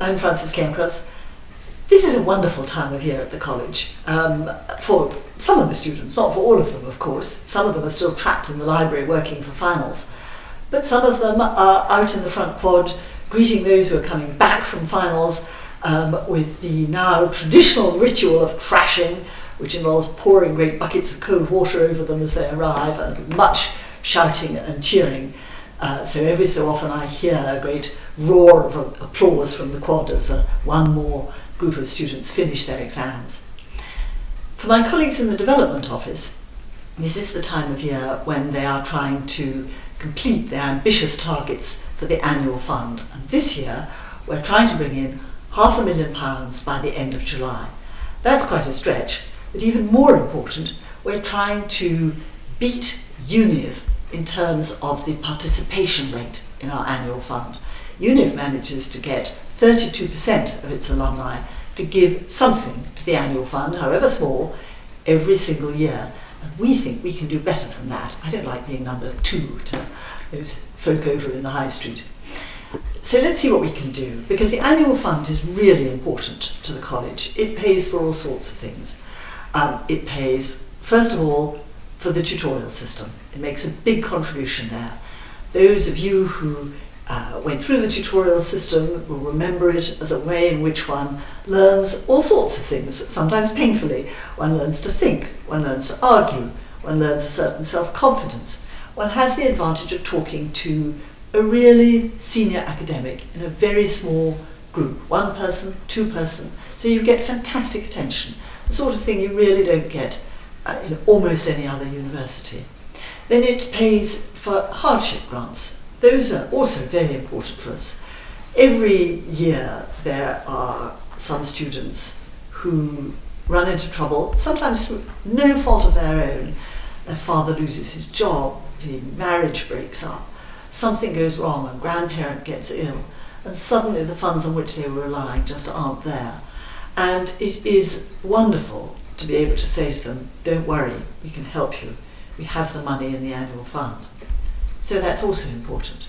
I'm Frances Cairncross. This is a wonderful time of year at the college for some of the students, not for all of them, of course. Some of them are still trapped in the library working for finals, but some of them are out in the front quad greeting those who are coming back from finals with the now traditional ritual of trashing, which involves pouring great buckets of cold water over them as they arrive and much shouting and cheering. So every so often I hear a great roar of applause from the quad as one more group of students finish their exams. For my colleagues in the development office, this is the time of year when they are trying to complete their ambitious targets for the annual fund. And this year we're trying to bring in £500,000 by the end of July. That's quite a stretch, but even more important, we're trying to beat UNIV in terms of the participation rate in our annual fund. UNIV manages to get 32% of its alumni to give something to the annual fund, however small, every single year. And we think we can do better than that. I don't like being number 2 to those folk over in the high street. So let's see what we can do, because the annual fund is really important to the college. It pays for all sorts of things. It pays, first of all, for the tutorial system. It makes a big contribution there. Those of you who went through the tutorial system will remember it as a way in which one learns all sorts of things, sometimes painfully. One learns to think, one learns to argue, one learns a certain self-confidence. One has the advantage of talking to a really senior academic in a very small group, 1 person, 2 person, so you get fantastic attention, the sort of thing you really don't get in almost any other university. Then it pays for hardship grants. Those are also very important for us. Every year there are some students who run into trouble, sometimes through no fault of their own. Their father loses his job, the marriage breaks up, something goes wrong, a grandparent gets ill, and suddenly the funds on which they were relying just aren't there. And it is wonderful to be able to say to them, don't worry, we can help you. We have the money in the annual fund. So that's also important.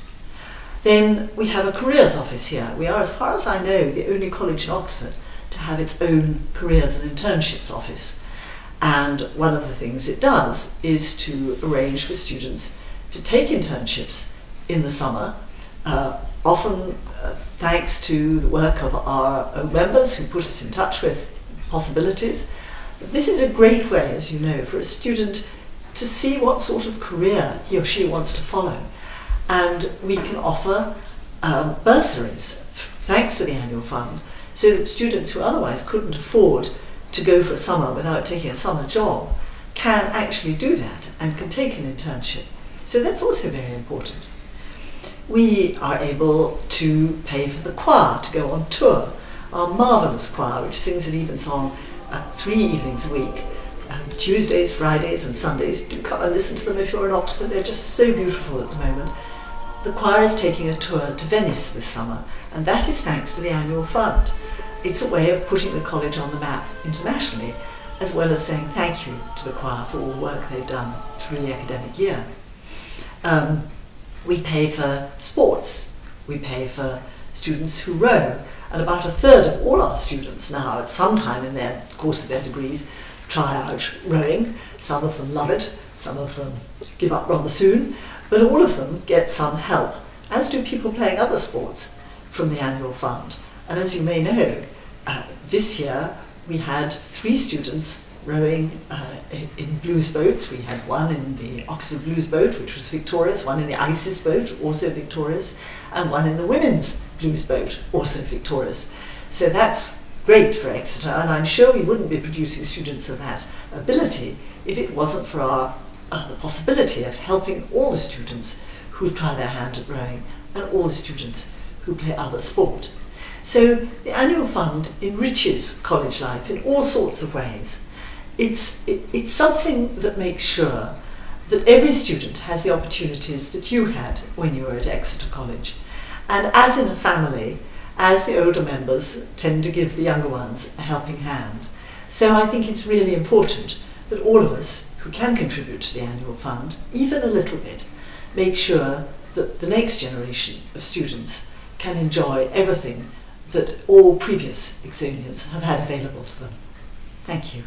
Then we have a careers office here. We are, as far as I know, the only college in Oxford to have its own careers and internships office. And one of the things it does is to arrange for students to take internships in the summer, often thanks to the work of our own members who put us in touch with possibilities. This is a great way, as you know, for a student to see what sort of career he or she wants to follow. And we can offer bursaries, thanks to the annual fund, so that students who otherwise couldn't afford to go for a summer without taking a summer job can actually do that and can take an internship. So that's also very important. We are able to pay for the choir to go on tour. Our marvellous choir, which sings at Evensong 3 evenings a week, Tuesdays, Fridays and Sundays. Do come and listen to them if you're in Oxford. They're just so beautiful at the moment. The choir is taking a tour to Venice this summer, and that is thanks to the annual fund. It's a way of putting the college on the map internationally, as well as saying thank you to the choir for all the work they've done through the academic year. We pay for sports. We pay for students who row, and about 1/3 of all our students now, at some time in their course of their degrees, try out rowing. Some of them love it, some of them give up rather soon, but all of them get some help, as do people playing other sports, from the annual fund. And as you may know, this year we had 3 students rowing in blues boats. We had one in the Oxford Blues boat, which was victorious, one in the ISIS boat, also victorious, and one in the women's blues boat, also victorious. So that's great for Exeter, and I'm sure we wouldn't be producing students of that ability if it wasn't for the possibility of helping all the students who try their hand at rowing and all the students who play other sport. So the annual fund enriches college life in all sorts of ways. It's something that makes sure that every student has the opportunities that you had when you were at Exeter College. And as in a family, as the older members tend to give the younger ones a helping hand. So I think it's really important that all of us who can contribute to the annual fund, even a little bit, make sure that the next generation of students can enjoy everything that all previous Exonians have had available to them. Thank you.